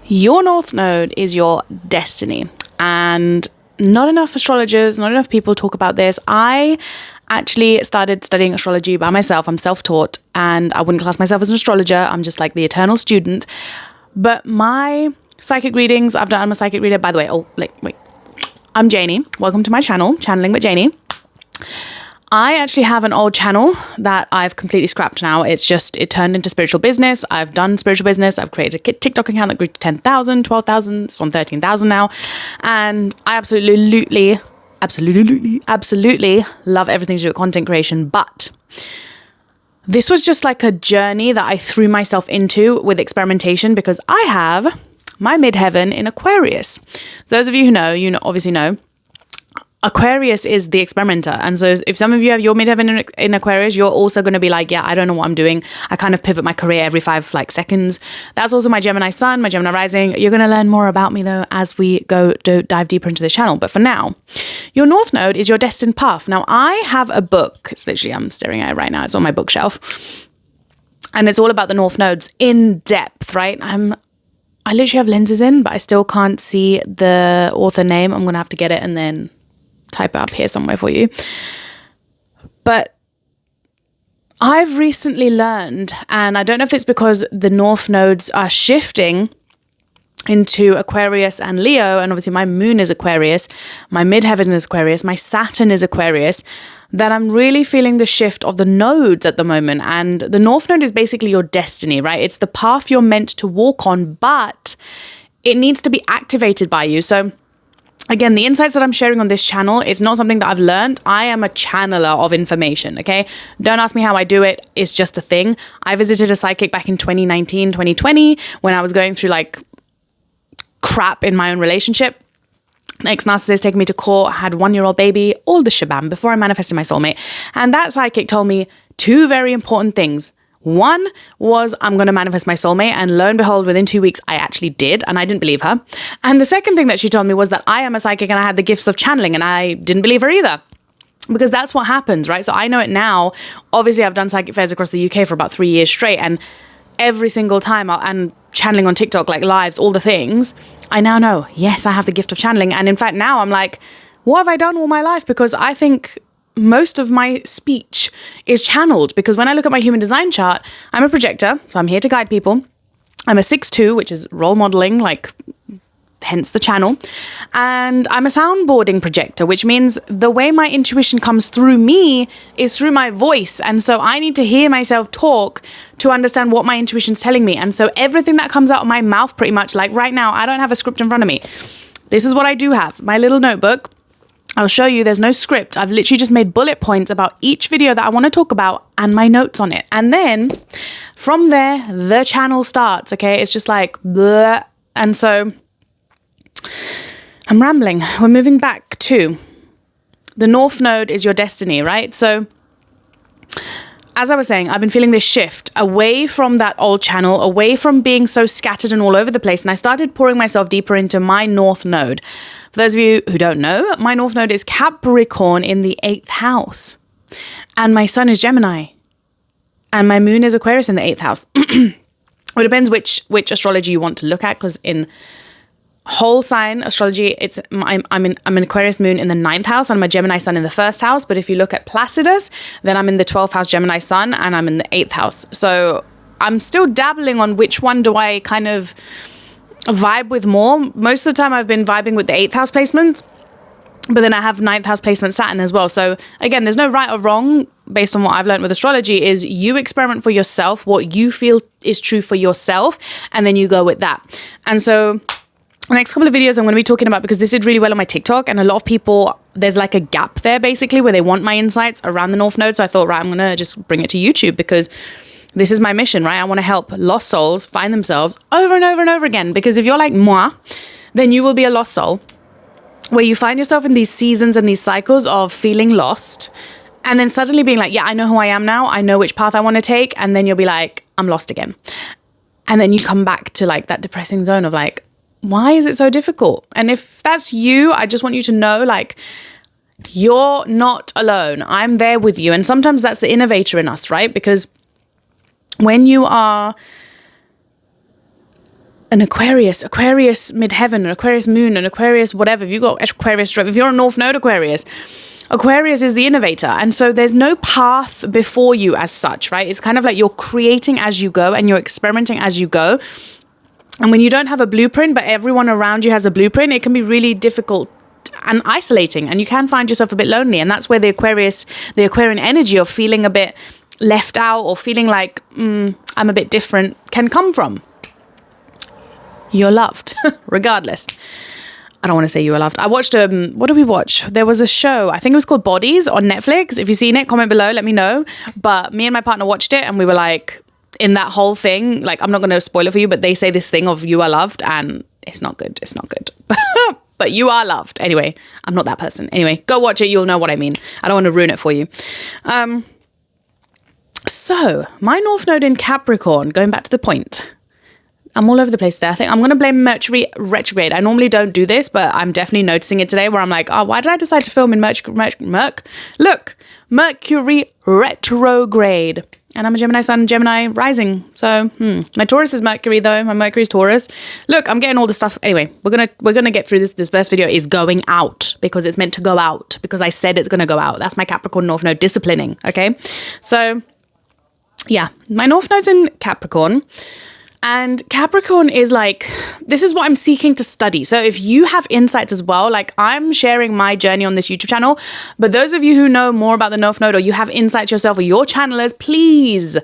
Your North Node is your destiny, and not enough astrologers, not enough people talk about this. I actually started studying astrology by myself. I'm self-taught, and I wouldn't class myself as an astrologer. I'm just like the eternal student. But my psychic readings, I'm a psychic reader, by the way. Wait. I'm Janie. Welcome to my channel, Channeling with Janie. I actually have an old channel that I've completely scrapped now. It turned into spiritual business. I've done spiritual business. I've created a TikTok account that grew to 10,000, 12,000. It's on 13,000 now. And I absolutely love everything to do with content creation. But this was just like a journey that I threw myself into with experimentation because I have my midheaven in Aquarius. Those of you who know, obviously know. Aquarius is the experimenter. And so if some of you have your midheaven in Aquarius, you're also going to be like, yeah, I don't know what I'm doing. I kind of pivot my career every 5 seconds. That's also my Gemini sun, my Gemini rising. You're going to learn more about me though as we dive deeper into this channel. But for now, your North Node is your destined path. Now I have a book. It's literally, I'm staring at it right now. It's on my bookshelf. And it's all about the North Nodes in depth, right? I literally have lenses in, but I still can't see the author name. I'm going to have to get it and then type it up here somewhere for you. But I've recently learned, and I don't know if it's because the North Nodes are shifting into Aquarius and Leo, and obviously my moon is Aquarius, my midheaven is Aquarius, my Saturn is Aquarius, that I'm really feeling the shift of the nodes at the moment. And the North Node is basically your destiny, right? It's the path you're meant to walk on, but it needs to be activated by you. So again, the insights that I'm sharing on this channel, it's not something that I've learned. I am a channeler of information, okay? Don't ask me how I do it. It's just a thing. I visited a psychic back in 2019, 2020, when I was going through crap in my own relationship. Ex-narcissist taking me to court, had 1-year-old baby, all the shabam before I manifested my soulmate. And that psychic told me 2 very important things. One was I'm going to manifest my soulmate, and lo and behold, within 2 weeks, I actually did, and I didn't believe her. And the second thing that she told me was that I am a psychic and I had the gifts of channeling, and I didn't believe her either. Because that's what happens, right? So I know it now. Obviously, I've done psychic fairs across the UK for about 3 years straight, and every single time and channeling on TikTok, lives, all the things, I now know, yes, I have the gift of channeling. And in fact, now I'm like, what have I done all my life? Because I think most of my speech is channeled, because when I look at my human design chart, I'm a projector, so I'm here to guide people. I'm a 6-2, which is role modeling, hence the channel. And I'm a soundboarding projector, which means the way my intuition comes through me is through my voice. And so I need to hear myself talk to understand what my intuition's telling me. And so everything that comes out of my mouth, pretty much, right now, I don't have a script in front of me. This is what I do have, my little notebook. I'll show you, there's no script. I've literally just made bullet points about each video that I want to talk about and my notes on it. And then from there, the channel starts, okay? It's just bleh. And so I'm rambling. We're moving back to the North Node is your destiny, right? So as I was saying, I've been feeling this shift away from that old channel, away from being so scattered and all over the place. And I started pouring myself deeper into my North Node. For those of you who don't know, my North Node is Capricorn in the 8th house. And my sun is Gemini. And my moon is Aquarius in the 8th house. It depends which astrology you want to look at, because in whole sign astrology, I'm an Aquarius moon in the 9th house, and I'm a Gemini sun in the 1st house. But if you look at Placidus, then I'm in the 12th house Gemini sun, and I'm in the 8th house. So I'm still dabbling on which one do I kind of vibe with more. Most of the time I've been vibing with the 8th house placements, but then I have 9th house placement Saturn as well. So again, there's no right or wrong based on what I've learned with astrology. Is you experiment for yourself, what you feel is true for yourself, and then you go with that. And so the next couple of videos I'm going to be talking about, because this did really well on my TikTok, and a lot of people, there's a gap there basically where they want my insights around the North Node. So I thought, right, I'm going to just bring it to YouTube, because this is my mission, right? I want to help lost souls find themselves over and over and over again. Because if you're like moi, then you will be a lost soul where you find yourself in these seasons and these cycles of feeling lost, and then suddenly being like, yeah, I know who I am now. I know which path I want to take. And then you'll be like, I'm lost again. And then you come back to that depressing zone of why is it so difficult? And if that's you, I just want you to know, you're not alone. I'm there with you. And sometimes that's the innovator in us, right? Because when you are an Aquarius midheaven, an Aquarius moon, an Aquarius whatever. If you got Aquarius, if you're a North Node Aquarius is the innovator. And so there's no path before you as such, right? It's kind of like you're creating as you go and you're experimenting as you go. And when you don't have a blueprint, but everyone around you has a blueprint, it can be really difficult and isolating, and you can find yourself a bit lonely. And that's where the Aquarian energy of feeling a bit left out or feeling like, I'm a bit different can come from. You're loved, regardless. I don't want to say you were loved. I watched, what did we watch? There was a show, I think it was called Bodies on Netflix. If you've seen it, comment below, let me know. But me and my partner watched it and we were like, in that whole thing, like, I'm not going to spoil it for you, but they say this thing of you are loved and it's not good. It's not good. But you are loved. Anyway, I'm not that person. Anyway, go watch it. You'll know what I mean. I don't want to ruin it for you. So my North Node in Capricorn, going back to the point, I'm all over the place today. I think I'm going to blame Mercury retrograde. I normally don't do this, but I'm definitely noticing it today where I'm like, oh, why did I decide to film in Mercury retrograde? And I'm a Gemini sun, Gemini rising. So, my Taurus is Mercury though. My Mercury is Taurus. Look, I'm getting all the stuff. Anyway, we're gonna get through this. This first video is going out because it's meant to go out because I said it's gonna go out. That's my Capricorn North Node disciplining. Okay, so yeah, my North Node's in Capricorn. And Capricorn is like, this is what I'm seeking to study. So if you have insights as well, like I'm sharing my journey on this YouTube channel, but those of you who know more about the North Node or you have insights yourself or your channelers, please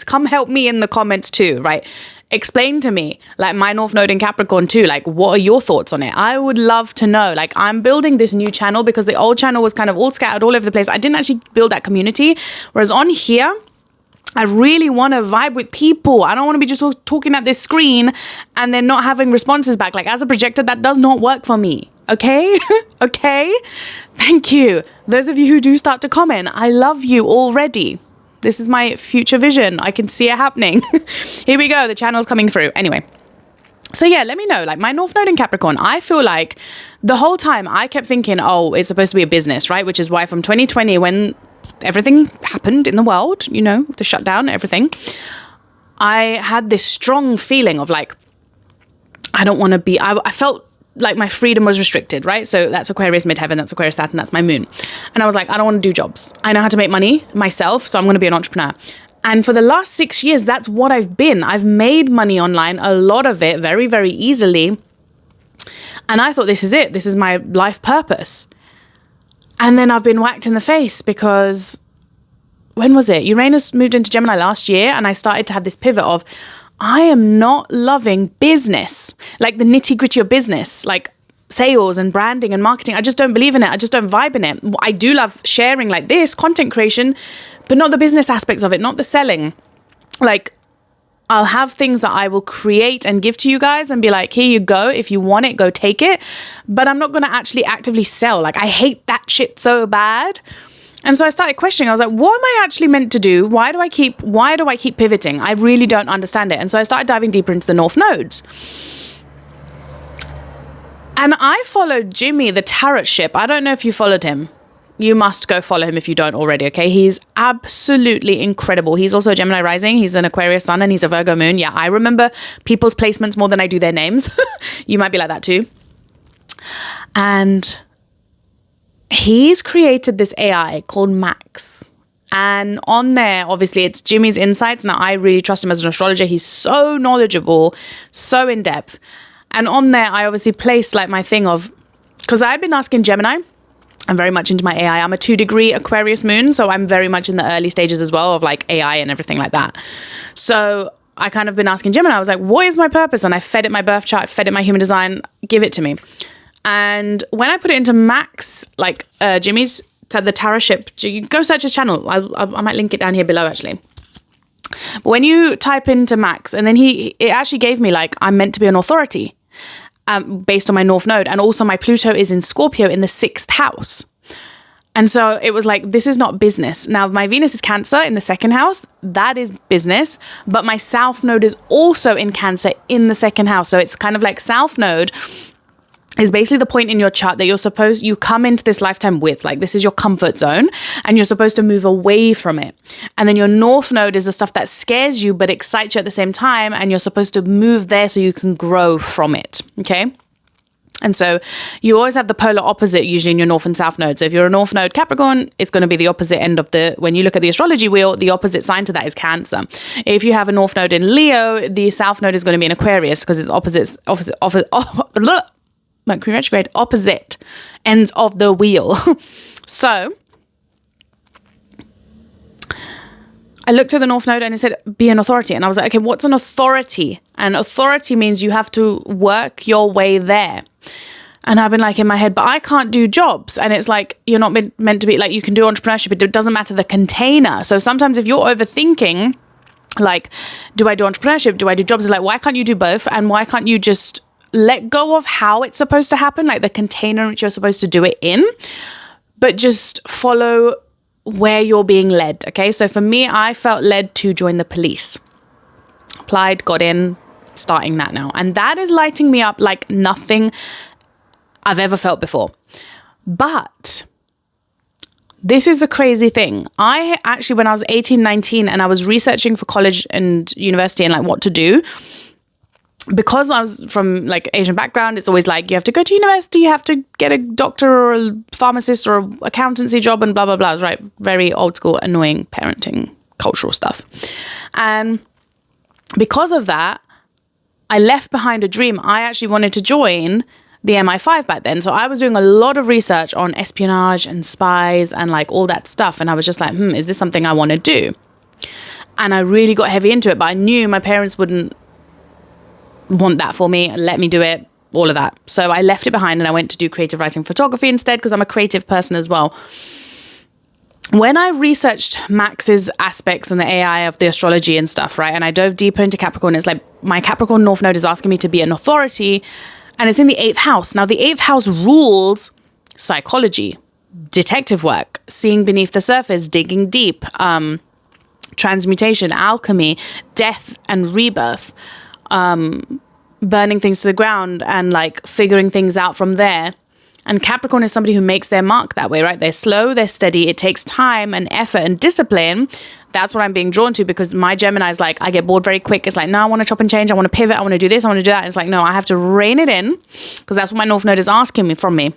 come help me in the comments too, right? Explain to me, like my North Node in Capricorn too, like what are your thoughts on it? I would love to know. Like I'm building this new channel because the old channel was kind of all scattered all over the place. I didn't actually build that community. Whereas on here, I really want to vibe with people. I don't want to be just talking at this screen and then not having responses back. Like as a projector, that does not work for me. Okay? Okay? Thank you. Those of you who do start to comment, I love you already. This is my future vision. I can see it happening. Here we go. The channel's coming through. Anyway. So yeah, let me know, like my North Node in Capricorn, I feel like the whole time I kept thinking, oh, it's supposed to be a business, right? Which is why from 2020, when everything happened in the world, you know, the shutdown, everything, I had this strong feeling of like, I don't want to be, I felt like my freedom was restricted, right? So that's Aquarius midheaven, that's Aquarius Saturn, that's my moon. And I was like, I don't want to do jobs. I know how to make money myself, so I'm going to be an entrepreneur. And for the last 6 years, that's what I've been. I've made money online, a lot of it very, very easily. And I thought, this is it. This is my life purpose. And then I've been whacked in the face because, when was it? Uranus moved into Gemini last year and I started to have this pivot of, I am not loving business, like the nitty gritty of business, like sales and branding and marketing. I just don't believe in it. I just don't vibe in it. I do love sharing like this, content creation, but not the business aspects of it, not the selling. Like I'll have things that I will create and give to you guys and be like, here you go. If you want it, go take it. But I'm not going to actually actively sell. Like I hate that shit so bad. And so I started questioning. I was like, what am I actually meant to do? Why do I keep pivoting? I really don't understand it. And so I started diving deeper into the North Nodes. And I followed Jimmy, the tarot ship. I don't know if you followed him. You must go follow him if you don't already, okay? He's absolutely incredible. He's also a Gemini rising. He's an Aquarius sun and he's a Virgo moon. Yeah, I remember people's placements more than I do their names. You might be like that too. And he's created this AI called Max. And on there, obviously, it's Jimmy's insights. Now, I really trust him as an astrologer. He's so knowledgeable, so in-depth. And on there, I obviously placed like my thing of, because I had been asking Gemini, I'm very much into my AI. I'm a 2-degree Aquarius moon, so I'm very much in the early stages as well of like AI and everything like that. So I kind of been asking Gemini, I was like, what is my purpose? And I fed it my birth chart, fed it my human design, give it to me. And when I put it into Max, like Jimmy's, the tarot ship, go search his channel. I might link it down here below actually. But when you type into Max, and then it actually gave me like, I'm meant to be an authority. Based on my North Node, and also my Pluto is in Scorpio in the 6th house. And so it was like, this is not business. Now, my Venus is Cancer in the 2nd house. That is business. But my South Node is also in Cancer in the 2nd house. So it's kind of like South Node is basically the point in your chart that you come into this lifetime with, like this is your comfort zone and you're supposed to move away from it. And then your North Node is the stuff that scares you but excites you at the same time, and you're supposed to move there so you can grow from it, okay? And so you always have the polar opposite usually in your North and South Node. So if you're a North Node Capricorn, it's going to be the opposite end of when you look at the astrology wheel, the opposite sign to that is Cancer. If you have a North Node in Leo, the South Node is going to be in Aquarius because it's Mercury retrograde, opposite ends of the wheel. So I looked at the North Node and it said, be an authority. And I was like, okay, what's an authority? And authority means you have to work your way there. And I've been like in my head, but I can't do jobs. And it's like, you're not meant to be, like, you can do entrepreneurship, but it doesn't matter the container. So sometimes if you're overthinking, like, do I do entrepreneurship? Do I do jobs? It's like, why can't you do both? And why can't you just let go of how it's supposed to happen, like the container in which you're supposed to do it in, but just follow where you're being led, okay? So for me, I felt led to join the police. Applied, got in, starting that now. And that is lighting me up like nothing I've ever felt before. But this is a crazy thing. I actually, when I was 18, 19, and I was researching for college and university and like what to do, because I was from like Asian background, it's always like you have to go to university, you have to get a doctor or a pharmacist or a accountancy job and blah, blah, blah, right? Very old school, annoying parenting, cultural stuff. And because of that, I left behind a dream. I actually wanted to join the MI5 back then. So I was doing a lot of research on espionage and spies and like all that stuff. And I was just like, is this something I want to do? And I really got heavy into it, but I knew my parents wouldn't want that for me, let me do it, all of that. So I left it behind and I went to do creative writing photography instead because I'm a creative person as well. When I researched Max's aspects and the AI of the astrology and stuff, right, and I dove deeper into Capricorn, it's like my Capricorn North Node is asking me to be an authority, and it's in the 8th house. Now the 8th house rules psychology, detective work, seeing beneath the surface, digging deep, transmutation, alchemy, death and rebirth, burning things to the ground and like figuring things out from there. And Capricorn is somebody who makes their mark that way, right? They're slow, they're steady. It takes time and effort and discipline. That's what I'm being drawn to, because my Gemini is like, I get bored very quick. It's like, no, I want to chop and change. I want to pivot. I want to do this. I want to do that. It's like, no, I have to rein it in because that's what my North Node is asking from me.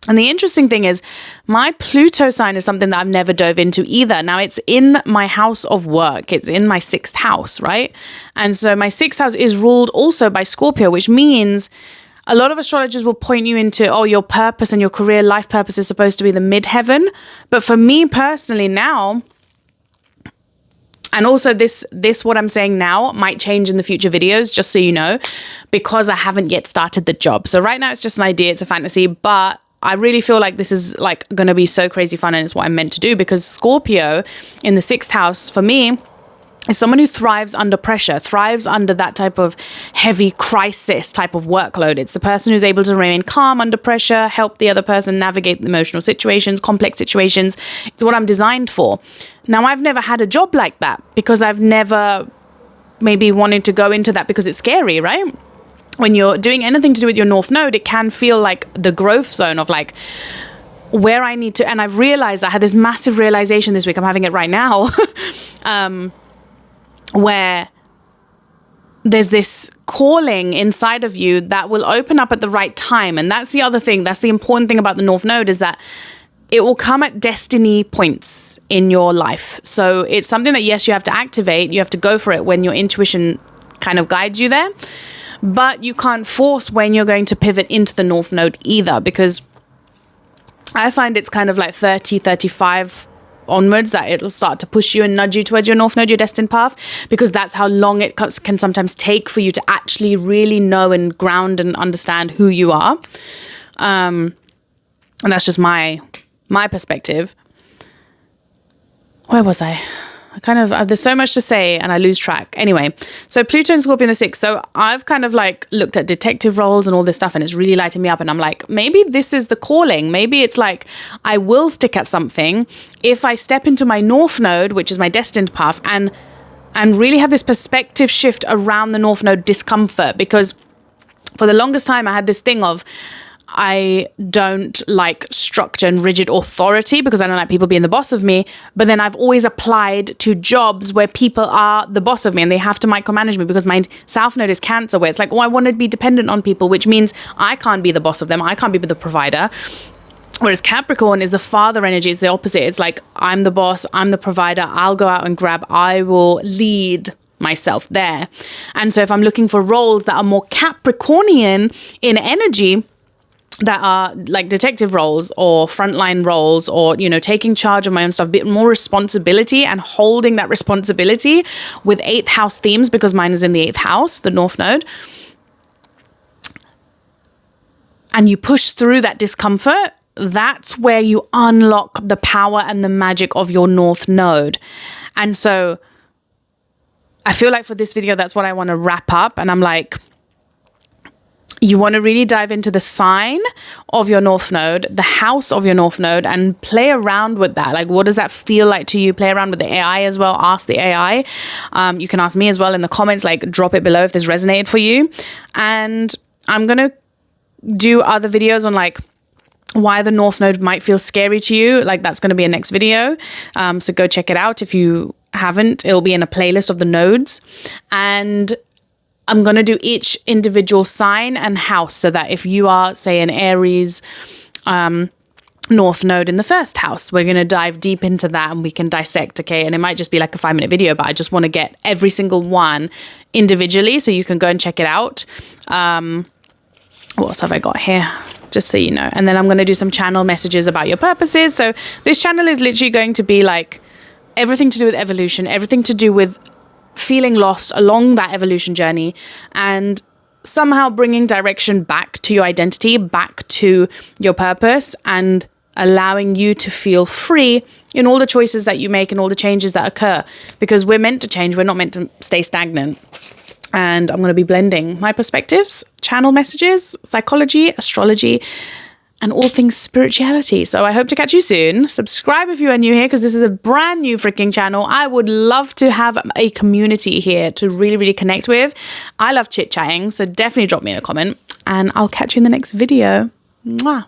And the interesting thing is my Pluto sign is something that I've never dove into either. Now it's in my house of work. It's in my 6th house, right? And so my 6th house is ruled also by Scorpio, which means a lot of astrologers will point you into, oh, your purpose and your career life purpose is supposed to be the midheaven. But for me personally now, and also this what I'm saying now might change in the future videos, just so you know, because I haven't yet started the job. So right now it's just an idea, it's a fantasy, but I really feel like this is like going to be so crazy fun, and it's what I'm meant to do, because Scorpio in the 6th house for me is someone who thrives under pressure, thrives under that type of heavy crisis type of workload. It's the person who's able to remain calm under pressure, help the other person navigate emotional situations, complex situations. It's what I'm designed for. Now, I've never had a job like that because I've never maybe wanted to go into that because it's scary, right? When you're doing anything to do with your North Node, it can feel like the growth zone of like where I need to, and I've realized, I had this massive realization this week, I'm having it right now, where there's this calling inside of you that will open up at the right time. And that's the other thing, that's the important thing about the North Node, is that it will come at destiny points in your life. So it's something that, yes, you have to activate, you have to go for it when your intuition kind of guides you there. But you can't force when you're going to pivot into the North Node either, because I find it's kind of like 30, 35 onwards that it'll start to push you and nudge you towards your North Node, your destined path, because that's how long it can sometimes take for you to actually really know and ground and understand who you are. And that's just my perspective. Where was I? There's so much to say and I lose track. Anyway, so Pluto and Scorpio in the 6th. So I've kind of like looked at detective roles and all this stuff, and it's really lighting me up. And I'm like, maybe this is the calling. Maybe it's like I will stick at something if I step into my North Node, which is my destined path, and really have this perspective shift around the North Node discomfort. Because for the longest time I had this thing of, I don't like structure and rigid authority because I don't like people being the boss of me. But then I've always applied to jobs where people are the boss of me and they have to micromanage me, because my South Node is Cancer, where it's like, oh, I want to be dependent on people, which means I can't be the boss of them. I can't be the provider. Whereas Capricorn is the father energy. It's the opposite. It's like, I'm the boss, I'm the provider, I'll go out and grab, I will lead myself there. And so if I'm looking for roles that are more Capricornian in energy, that are like detective roles or frontline roles, or, you know, taking charge of my own stuff, a bit more responsibility and holding that responsibility with 8th house themes, because mine is in the 8th house, the North Node. And you push through that discomfort, that's where you unlock the power and the magic of your North Node. And so I feel like for this video, that's what I want to wrap up. And I'm like, you want to really dive into the sign of your North Node, the house of your North Node, and play around with that. Like, what does that feel like to you? Play around with the AI as well. Ask the AI. You can ask me as well in the comments, like drop it below if this resonated for you. And I'm going to do other videos on like why the North Node might feel scary to you. Like, that's going to be a next video. So go check it out if you haven't. It'll be in a playlist of the nodes. And I'm going to do each individual sign and house, so that if you are, say, an Aries North Node in the 1st house, we're going to dive deep into that and we can dissect, okay? And it might just be like a 5-minute video, but I just want to get every single one individually so you can go and check it out. What else have I got here? Just so you know. And then I'm going to do some channel messages about your purposes. So this channel is literally going to be like everything to do with evolution, everything to do with feeling lost along that evolution journey, and somehow bringing direction back to your identity, back to your purpose, and allowing you to feel free in all the choices that you make and all the changes that occur, because we're meant to change. We're not meant to stay stagnant. And I'm going to be blending my perspectives, channel messages, psychology, astrology, and all things spirituality. So I hope to catch you soon. Subscribe if you are new here, because this is a brand new freaking channel. I would love to have a community here to really, really connect with. I love chit-chatting, so definitely drop me a comment, and I'll catch you in the next video. Mwah.